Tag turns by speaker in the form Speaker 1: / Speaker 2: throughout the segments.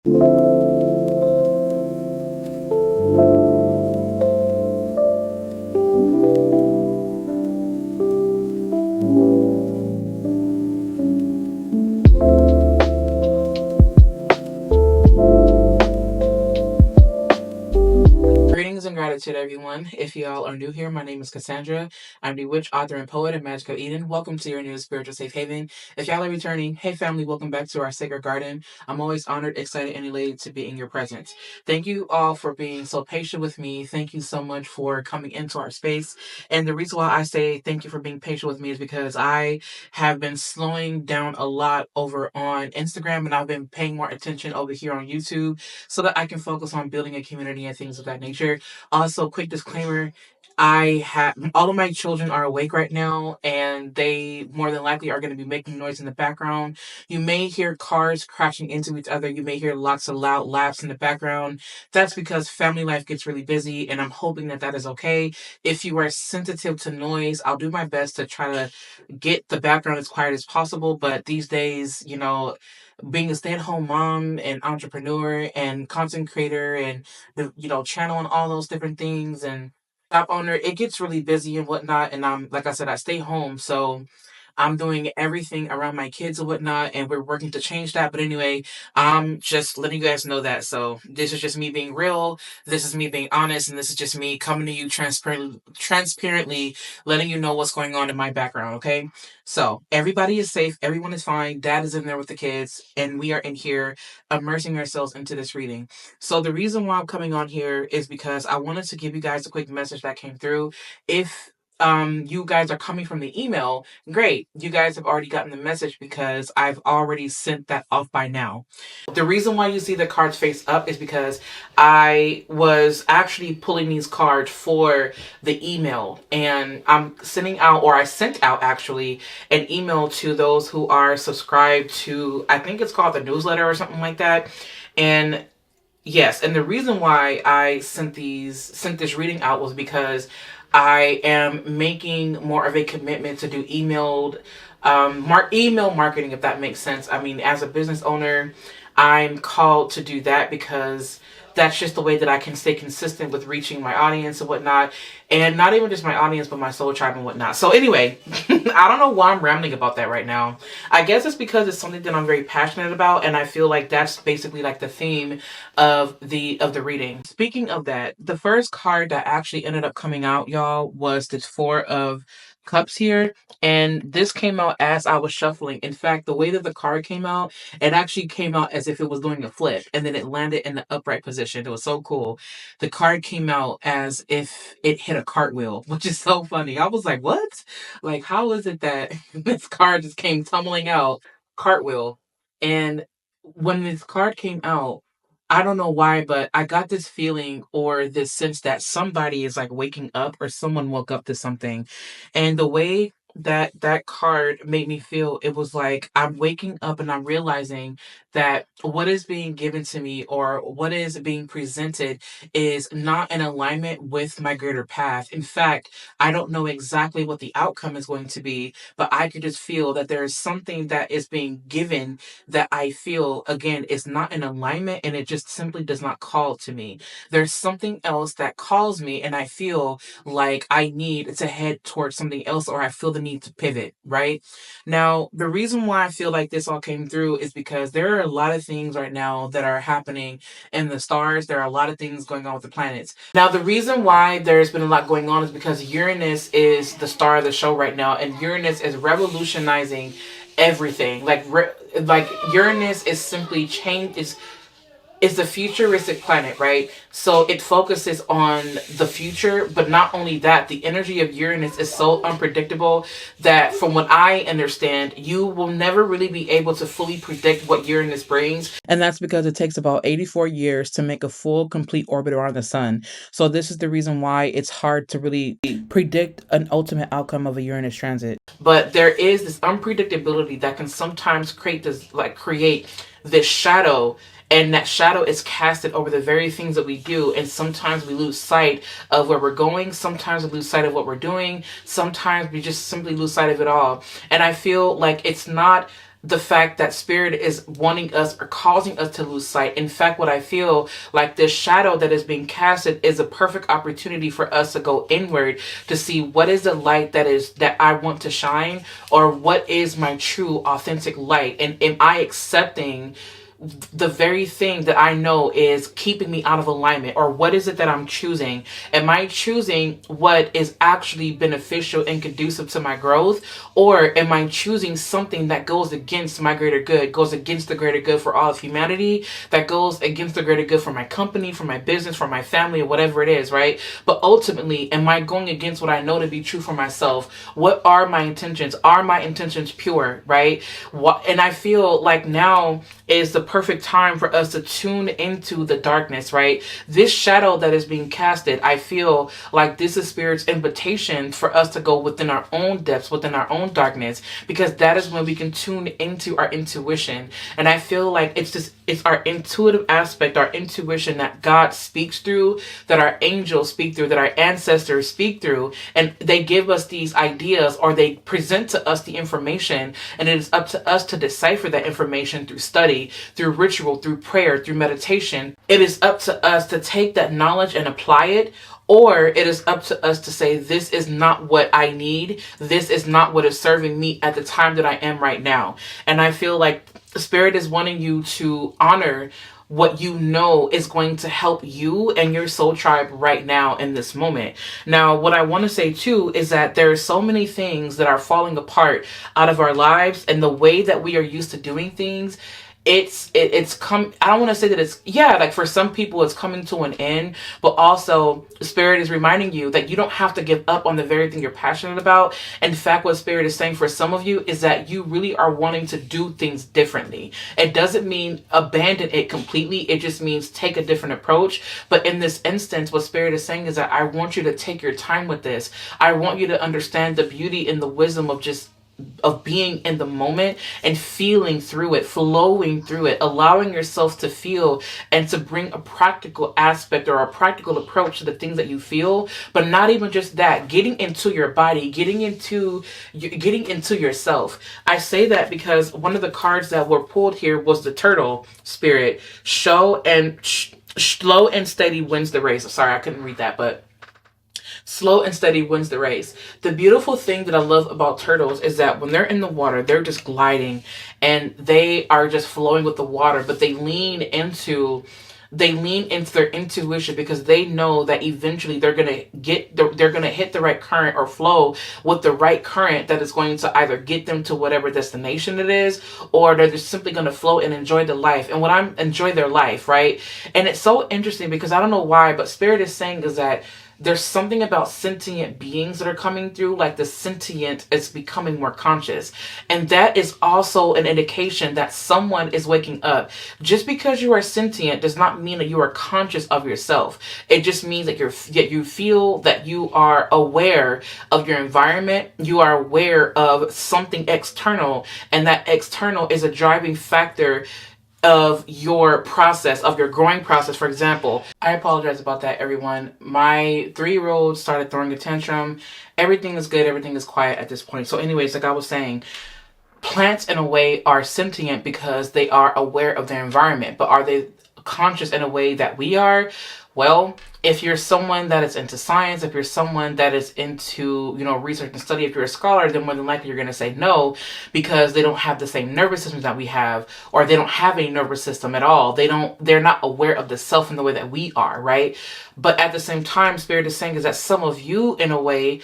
Speaker 1: Greetings and gratitude, everyone. If y'all are new here, my name is Cassandra. I'm the witch, author, and poet of Magic of Eden. Welcome to your new spiritual safe haven. If y'all are returning, hey family, welcome back to our sacred garden. I'm always honored, excited, and elated to be in your presence. Thank you all for being so patient with me. Thank you so much for coming into our space. And the reason why I say thank you for being patient with me is because I have been slowing down a lot over on Instagram, and I've been paying more attention over here on YouTube so that I can focus on building a community and things of that nature. Also, quick disclaimer. I have all of my children are awake right now, and they more than likely are going to be making noise in the background. You may hear cars crashing into each other. You may hear lots of loud laughs in the background. That's because family life gets really busy, and I'm hoping that that is okay. If you are sensitive to noise, I'll do my best to try to get the background as quiet as possible. But these days, being a stay-at-home mom and entrepreneur and content creator and the channel and all those different things and shop owner, it gets really busy and whatnot. And I'm like I said, I stay home, so I'm doing everything around my kids and whatnot, and we're working to change that. But anyway, I'm just letting you guys know that. So this is just me being real. This is me being honest, and this is just me coming to you transparently, letting you know what's going on in my background. Okay, so everybody is safe. Everyone is fine. Dad is in there with the kids, and we are in here immersing ourselves into this reading. So the reason why I'm coming on here is because I wanted to give you guys a quick message that came through. If you guys are coming from the email, great. You guys have already gotten the message because I've already sent that off by now. The reason why you see the cards face up is because I was actually pulling these cards for the email, and I sent out actually an email to those who are subscribed to, I think it's called the newsletter or something like that. And yes, and the reason why I sent this reading out was because I am making more of a commitment to do email marketing, if that makes sense. I mean, as a business owner, I'm called to do that because that's just the way that I can stay consistent with reaching my audience and whatnot. And not even just my audience, but my soul tribe and whatnot. So anyway, I don't know why I'm rambling about that right now. I guess it's because it's something that I'm very passionate about, and I feel like that's basically like the theme of the reading. Speaking of that, the first card that actually ended up coming out, y'all, was this Four of Cups here. And this came out as I was shuffling. In fact, the way that the card came out, it actually came out as if it was doing a flip, and then it landed in the upright position. It was so cool. The card came out as if it hit a cartwheel, which is so funny. I was like, what? Like, how is it that this card just came tumbling out, cartwheel? And when this card came out, I don't know why, but I got this feeling or this sense that somebody is like waking up, or someone woke up to something. And the way that card made me feel, it was like I'm waking up and I'm realizing that what is being given to me or what is being presented is not in alignment with my greater path. In fact, I don't know exactly what the outcome is going to be, but I could just feel that there is something that is being given that I feel, again, is not in alignment, and it just simply does not call to me. There's something else that calls me, and I feel like I need to head towards something else, or I feel the need to pivot, right? Now, the reason why I feel like this all came through is because there are a lot of things right now that are happening in the stars. There are a lot of things going on with the planets. Now, the reason why there's been a lot going on is because Uranus is the star of the show right now, and Uranus is revolutionizing everything. Like Uranus is simply change is the futuristic planet, right? So it focuses on the future, but not only that, the energy of Uranus is so unpredictable that, from what I understand, you will never really be able to fully predict what Uranus brings. And that's because it takes about 84 years to make a full, complete orbit around the sun. So this is the reason why it's hard to really predict an ultimate outcome of a Uranus transit. But there is this unpredictability that can sometimes create this shadow, and that shadow is casted over the very things that we do. And sometimes we lose sight of where we're going. Sometimes we lose sight of what we're doing. Sometimes we just simply lose sight of it all. And I feel like it's not the fact that spirit is wanting us or causing us to lose sight. In fact, what I feel like this shadow that is being casted is a perfect opportunity for us to go inward to see what is the light that I want to shine, or what is my true authentic light, and am I accepting the very thing that I know is keeping me out of alignment? Or what is it that I'm choosing? Am I choosing what is actually beneficial and conducive to my growth? Or am I choosing something that goes against my greater good, goes against the greater good for all of humanity, that goes against the greater good for my company, for my business, for my family, or whatever it is, right? But ultimately, am I going against what I know to be true for myself? What are my intentions? Are my intentions pure, right? And I feel like now is the perfect time for us to tune into the darkness, right? This shadow that is being casted, I feel like this is Spirit's invitation for us to go within our own depths, within our own darkness, because that is when we can tune into our intuition. And I feel like it's our intuitive aspect, our intuition that God speaks through, that our angels speak through, that our ancestors speak through, and they give us these ideas, or they present to us the information, and it is up to us to decipher that information through study, through ritual, through prayer, through meditation. It is up to us to take that knowledge and apply it, or it is up to us to say, this is not what I need. This is not what is serving me at the time that I am right now. And I feel like Spirit is wanting you to honor what you know is going to help you and your soul tribe right now in this moment. Now, what I want to say too is that there are so many things that are falling apart out of our lives, and the way that we are used to doing things, it's come, I don't want to say that it's, yeah, like for some people it's coming to an end, but also Spirit is reminding you that you don't have to give up on the very thing you're passionate about. In fact, what Spirit is saying for some of you is that you really are wanting to do things differently. It doesn't mean abandon it completely. It just means take a different approach. But in this instance, what Spirit is saying is that I want you to take your time with this. I want you to understand the beauty and the wisdom of being in the moment and feeling through it, flowing through it, allowing yourself to feel and to bring a practical aspect or a practical approach to the things that you feel. But not even just that, getting into your body, getting into yourself. I say that because one of the cards that were pulled here was the Turtle Spirit. Slow and steady wins the race. Sorry, I couldn't read that, but slow and steady wins the race. The beautiful thing that I love about turtles is that when they're in the water, they're just gliding and they are just flowing with the water, but they lean into their intuition, because they know that eventually they're going to hit the right current or flow with the right current that is going to either get them to whatever destination it is, or they're just simply going to flow and enjoy the life. And enjoy their life, right? And it's so interesting because I don't know why, but Spirit is saying is that there's something about sentient beings that are coming through, like the sentient is becoming more conscious. And that is also an indication that someone is waking up. Just because you are sentient does not mean that you are conscious of yourself. It just means that you feel that you are aware of your environment. You are aware of something external, and that external is a driving factor of your process, of your growing process. For example, I apologize about that, everyone. My 3-year-old started throwing a tantrum. Everything is good. Everything is quiet at this point. So anyways, like I was saying, plants in a way are sentient because they are aware of their environment, but are they conscious in a way that we are? Well, if you're someone that is into science, if you're someone that is into, research and study, if you're a scholar, then more than likely you're going to say no, because they don't have the same nervous system that we have, or they don't have any nervous system at all. They're not aware of the self in the way that we are, right? But at the same time, Spirit is saying is that some of you, in a way,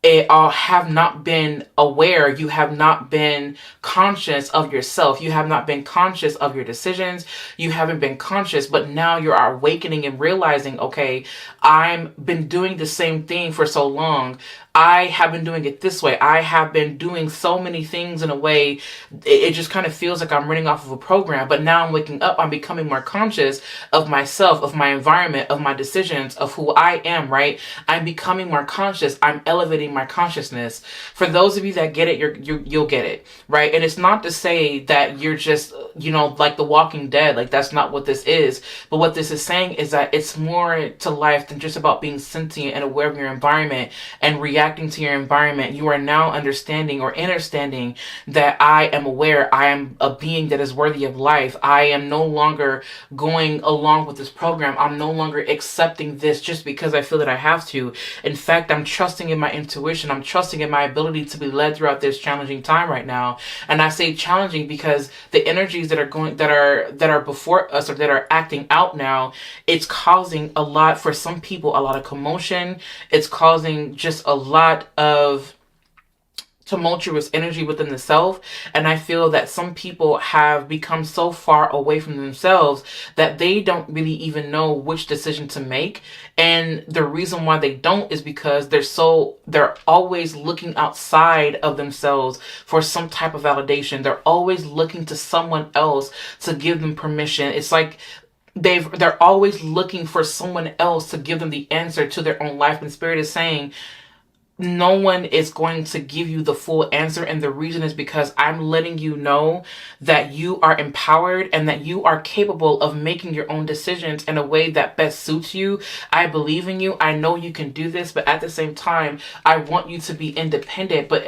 Speaker 1: have not been aware. You have not been conscious of yourself. You have not been conscious of your decisions. You haven't been conscious, but now you're awakening and realizing, okay, I've been doing the same thing for so long. I have been doing it this way. I have been doing so many things in a way, it just kind of feels like I'm running off of a program. But now I'm waking up, I'm becoming more conscious of myself, of my environment, of my decisions, of who I am, right? I'm becoming more conscious. I'm elevating my consciousness. For those of you that get it, you'll get it, right? And it's not to say that you're just, like the Walking Dead. Like, that's not what this is. But what this is saying is that it's more to life than just about being sentient and aware of your environment and reacting reacting to your environment, you are now understanding or understanding that I am aware, I am a being that is worthy of life. I am no longer going along with this program. I'm no longer accepting this just because I feel that I have to. In fact, I'm trusting in my intuition. I'm trusting in my ability to be led throughout this challenging time right now. And I say challenging because the energies that are before us, or that are acting out now, it's causing a lot, for some people, a lot of commotion. It's causing just a lot of tumultuous energy within the self. And I feel that some people have become so far away from themselves that they don't really even know which decision to make. And the reason why they don't is because they're always looking outside of themselves for some type of validation. They're always looking to someone else to give them permission. It's like they're always looking for someone else to give them the answer to their own life. And Spirit is saying, no one is going to give you the full answer. And the reason is because I'm letting you know that you are empowered and that you are capable of making your own decisions in a way that best suits you. I believe in you. I know you can do this, but at the same time, I want you to be independent. But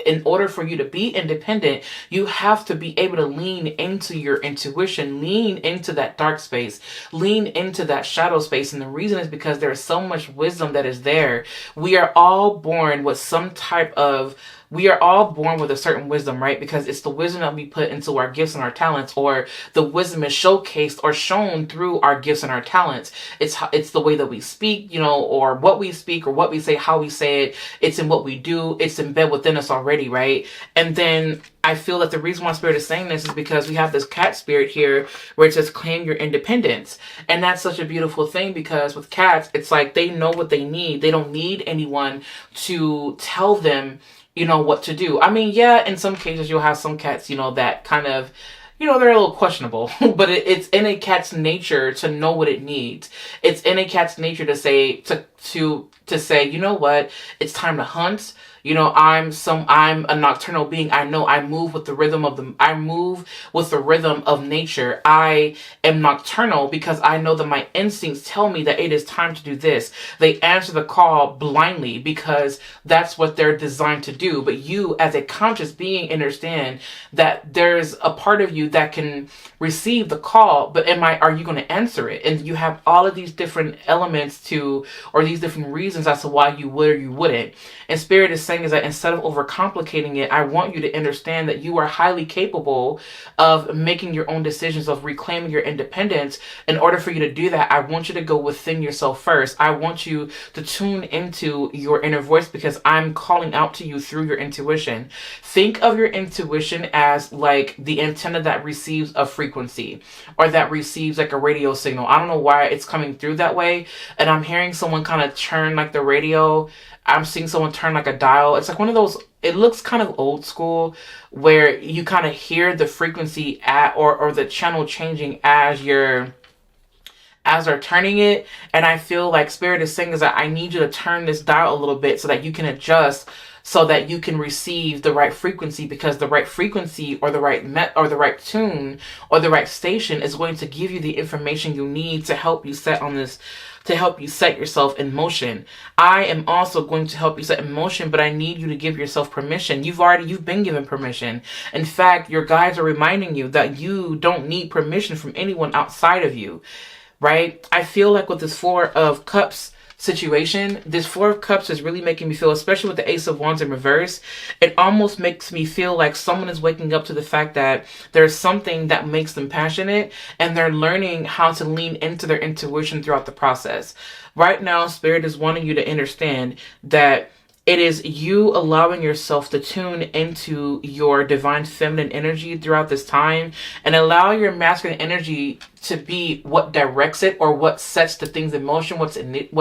Speaker 1: in order for you to be independent, you have to be able to lean into your intuition, lean into that dark space, lean into that shadow space. And the reason is because there's so much wisdom that is there. We are all born with a certain wisdom, right? Because it's the wisdom that we put into our gifts and our talents, or the wisdom is showcased or shown through our gifts and our talents. It's the way that we speak, or what we speak, or what we say, how we say it. It's in what we do. It's embedded within us already, right? And then I feel that the reason why Spirit is saying this is because we have this cat spirit here where it says claim your independence. And that's such a beautiful thing, because with cats, it's like they know what they need. They don't need anyone to tell them what to do. I mean, yeah, in some cases you'll have some cats, that kind of, they're a little questionable, but it's in a cat's nature to know what it needs. It's in a cat's nature to say, to say, you know what, it's time to hunt. I'm a nocturnal being. I know I move with the rhythm of nature. I am nocturnal because I know that my instincts tell me that it is time to do this. They answer the call blindly because that's what they're designed to do. But you, as a conscious being, understand that there's a part of you that can receive the call, but are you going to answer it? And you have all of these different elements or these different reasons as to why you would or you wouldn't. And Spirit is saying is that instead of overcomplicating it, I want you to understand that you are highly capable of making your own decisions, of reclaiming your independence. In order for you to do that, I want you to go within yourself first. I want you to tune into your inner voice, because I'm calling out to you through your intuition. Think of your intuition as like the antenna that receives a frequency, or that receives like a radio signal. I don't know why it's coming through that way. And I'm hearing someone kind of turn like the radio. I'm seeing someone turn like a dial. It's like one of those, it looks kind of old school, where you kind of hear the frequency or the channel changing as they're turning it. And I feel like Spirit is saying is that I need you to turn this dial a little bit so that you can adjust, so that you can receive the right frequency, because the right frequency or the right tune or the right station is going to give you the information you need to help you set yourself in motion. I am also going to help you set in motion, but I need you to give yourself permission. You've been given permission. In fact, your guides are reminding you that you don't need permission from anyone outside of you, right? I feel like with this Four of Cups situation, this Four of Cups is really making me feel, especially with the Ace of Wands in reverse, it almost makes me feel like someone is waking up to the fact that there's something that makes them passionate, and they're learning how to lean into their intuition throughout the process. Right now, Spirit is wanting you to understand that it is you allowing yourself to tune into your divine feminine energy throughout this time, and allow your masculine energy to be what directs it, or what sets the things in motion, what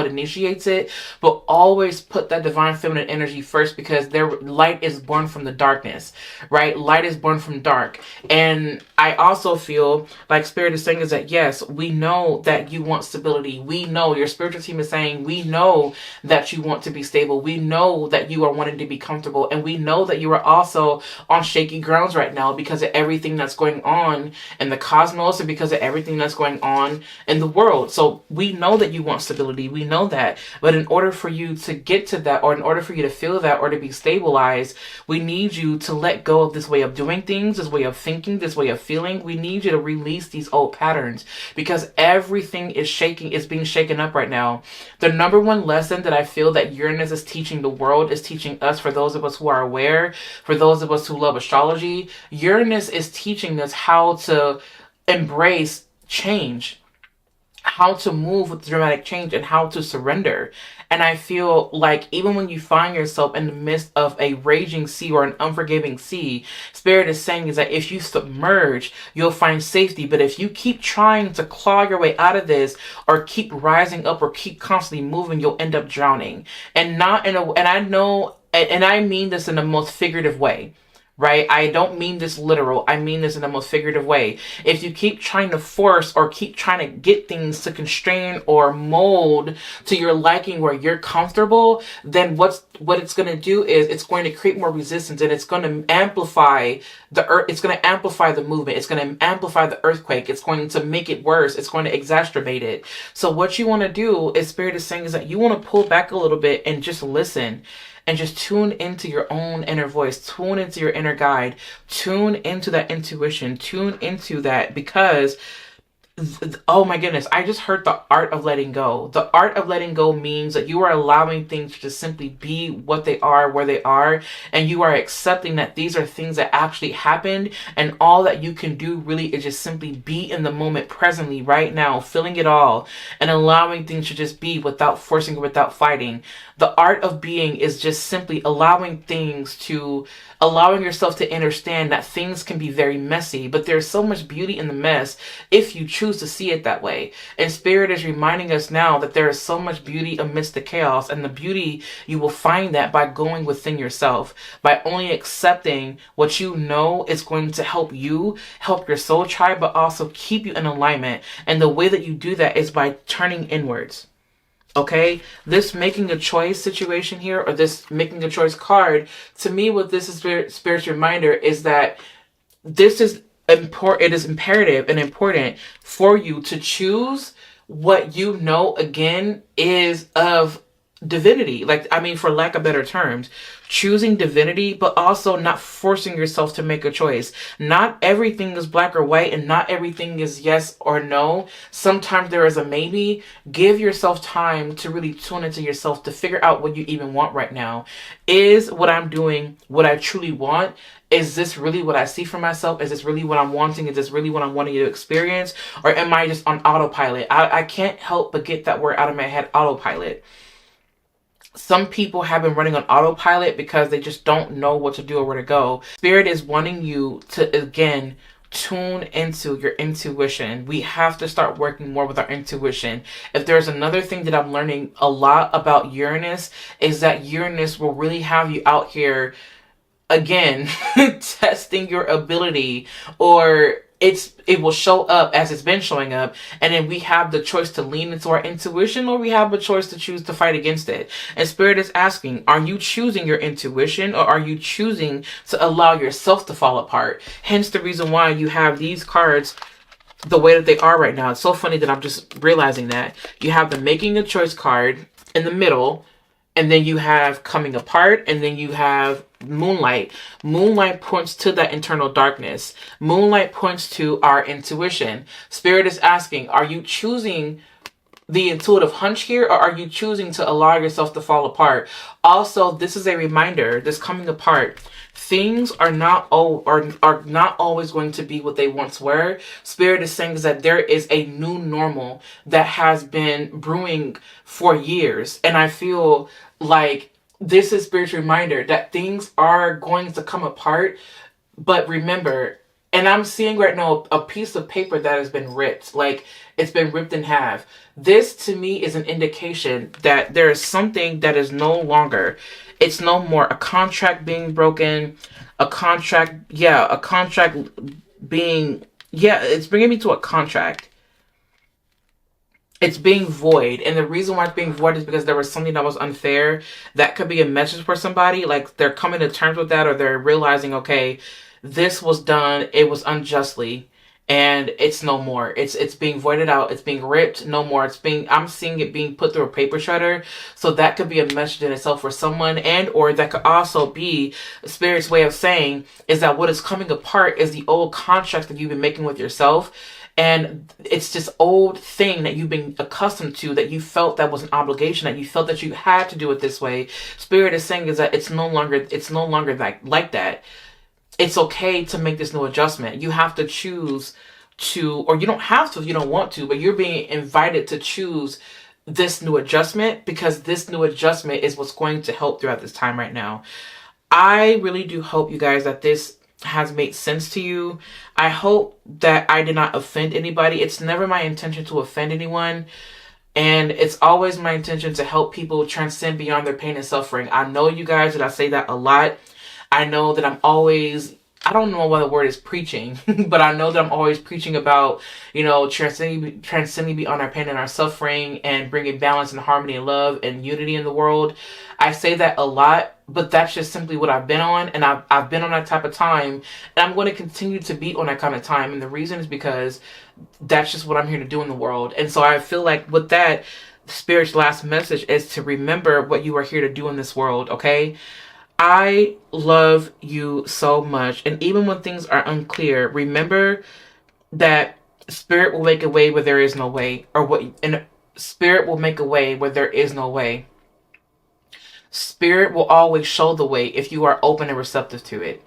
Speaker 1: initiates it. But always put that divine feminine energy first, because their light is born from the darkness, right? Light is born from dark. And I also feel like Spirit is saying is that, yes, we know that you want stability. We know, your spiritual team is saying, we know that you want to be stable. We know that you are wanting to be comfortable. And we know that you are also on shaky grounds right now because of everything that's going on in the cosmos, and because of everything everything that's going on in the world. So we know that you want stability. We know that. But in order for you to get to that, or in order for you to feel that, or to be stabilized, we need you to let go of this way of doing things, this way of thinking, this way of feeling. We need you to release these old patterns, because everything is being shaken up right now. The number one lesson that I feel that Uranus is teaching the world, is teaching us, for those of us who are aware, for those of us who love astrology, Uranus is teaching us how to embrace change, how to move with dramatic change, and how to surrender. And I feel like even when you find yourself in the midst of a raging sea or an unforgiving sea, Spirit is saying is that if you submerge, you'll find safety. But if you keep trying to claw your way out of this, or keep rising up, or keep constantly moving, you'll end up drowning. And I mean this in the most figurative way. Right? I don't mean this literal. I mean this in the most figurative way. If you keep trying to force, or keep trying to get things to constrain or mold to your liking where you're comfortable, then what it's going to do is it's going to create more resistance, and it's going to amplify the earth. It's going to amplify the movement. It's going to amplify the earthquake. It's going to make it worse. It's going to exacerbate it. So what you want to do, is Spirit is saying, is that you want to pull back a little bit and just listen. And just tune into your own inner voice, tune into your inner guide, tune into that intuition, tune into that, because oh my goodness, I just heard the art of letting go. The art of letting go means that you are allowing things to just simply be what they are, where they are, and you are accepting that these are things that actually happened, and all that you can do really is just simply be in the moment, presently, right now, feeling it all, and allowing things to just be without forcing or without fighting. The art of being is just simply allowing yourself to understand that things can be very messy, but there's so much beauty in the mess if you choose to see it that way. And Spirit is reminding us now that there is so much beauty amidst the chaos, and the beauty, you will find that by going within yourself, by only accepting what you know is going to help you, help your soul tribe, but also keep you in alignment. And the way that you do that is by turning inwards. Okay, this making a choice situation here, or this making a choice card, to me, what this is Spirit's reminder is that this is important. It is imperative and important for you to choose what you know, again, is of divinity. For lack of better terms, choosing divinity, but also not forcing yourself to make a choice. Not everything is black or white, and not everything is yes or no. Sometimes there is a maybe. Give yourself time to really tune into yourself, to figure out what you even want right now. Is what I'm doing what I truly want? Is this really what I see for myself? Is this really what I'm wanting? Is this really what I'm wanting to experience? Or am I just on autopilot? I can't help but get that word out of my head, autopilot. Some people have been running on autopilot because they just don't know what to do or where to go. Spirit is wanting you to, again, tune into your intuition. We have to start working more with our intuition. If there's another thing that I'm learning a lot about Uranus, is that Uranus will really have you out here, again, testing your ability, or it will show up as it's been showing up, and then we have the choice to lean into our intuition, or we have a choice to choose to fight against it. And Spirit is asking, are you choosing your intuition, or are you choosing to allow yourself to fall apart? Hence the reason why you have these cards the way that they are right now. It's so funny that I'm just realizing that. You have the making a choice card in the middle, and then you have coming apart, and then you have moonlight. Moonlight points to that internal darkness. Moonlight points to our intuition. Spirit is asking, are you choosing the intuitive hunch here, or are you choosing to allow yourself to fall apart? Also, this is a reminder, this coming apart, things are not always going to be what they once were. Spirit is saying is that there is a new normal that has been brewing for years, and I feel like this is Spirit's reminder that things are going to come apart. But remember, and I'm seeing right now a piece of paper that has been ripped, like it's been ripped in half. This to me is an indication that there is something that is no longer, it's no more a contract being broken, it's bringing me to a contract. It's being void. And the reason why it's being void is because there was something that was unfair. That could be a message for somebody. Like they're coming to terms with that, or they're realizing, okay, this was done. It was unjustly. and it's no more. It's being voided out. It's being ripped. No more. I'm seeing it being put through a paper shredder. So that could be a message in itself for someone, and or that could also be Spirit's way of saying is that what is coming apart is the old contracts that you've been making with yourself. And it's this old thing that you've been accustomed to, that you felt that was an obligation, that you felt that you had to do it this way. Spirit is saying is that it's no longer like that. It's okay to make this new adjustment. You have to choose to, or you don't have to if you don't want to, but you're being invited to choose this new adjustment, because this new adjustment is what's going to help throughout this time right now. I really do hope, you guys, that this has made sense to you. I hope that I did not offend anybody. It's never my intention to offend anyone. And it's always my intention to help people transcend beyond their pain and suffering. I know, you guys, that I say that a lot. I know that I'm always, I don't know what the word is, preaching, but I know that I'm always preaching about, transcending beyond our pain and our suffering and bringing balance and harmony and love and unity in the world. I say that a lot, but that's just simply what I've been on. And I've been on that type of time, and I'm going to continue to be on that kind of time. And the reason is because that's just what I'm here to do in the world. And so I feel like with that, Spirit's last message is to remember what you are here to do in this world, okay? I love you so much. And even when things are unclear, remember that Spirit will make a way where there is no way, and Spirit will make a way where there is no way. Spirit will always show the way if you are open and receptive to it.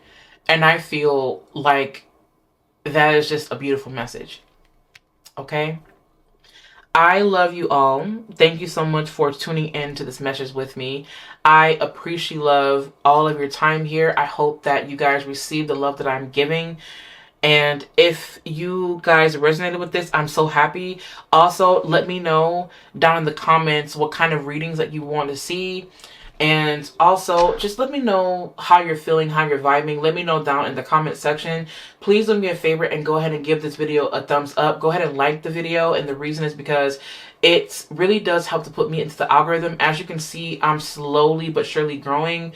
Speaker 1: And I feel like that is just a beautiful message. Okay? I love you all. Thank you so much for tuning in to this message with me. I appreciate love all of your time here. I hope that you guys receive the love that I'm giving. And if you guys resonated with this, I'm so happy. Also, let me know down in the comments what kind of readings that you want to see. And also, just let me know how you're feeling, how you're vibing. Let me know down in the comment section. Please do me a favor and go ahead and give this video a thumbs up. Go ahead and like the video. And the reason is because it really does help to put me into the algorithm. As you can see, I'm slowly but surely growing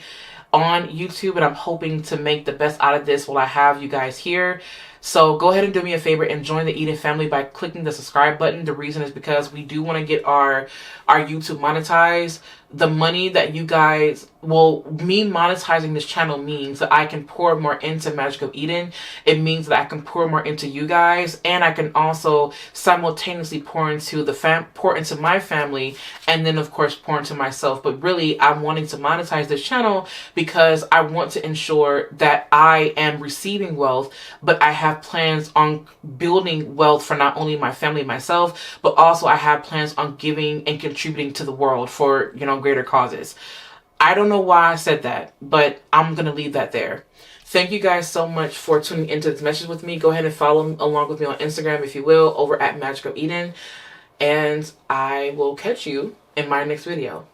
Speaker 1: on YouTube, and I'm hoping to make the best out of this while I have you guys here. So go ahead and do me a favor and join the Eden family by clicking the subscribe button. The reason is because we do want to get our YouTube monetized. The money that you guys, me monetizing this channel means that I can pour more into Magic of Eden. It means that I can pour more into you guys, and I can also simultaneously pour into my family, and then of course pour into myself. But really, I'm wanting to monetize this channel because I want to ensure that I am receiving wealth, but I have plans on building wealth for not only my family and myself, but also I have plans on giving and contributing to the world for, greater causes. I don't know why I said that, but I'm going to leave that there. Thank you guys so much for tuning into this message with me. Go ahead and follow along with me on Instagram, if you will, over at Magic of Eden. And I will catch you in my next video.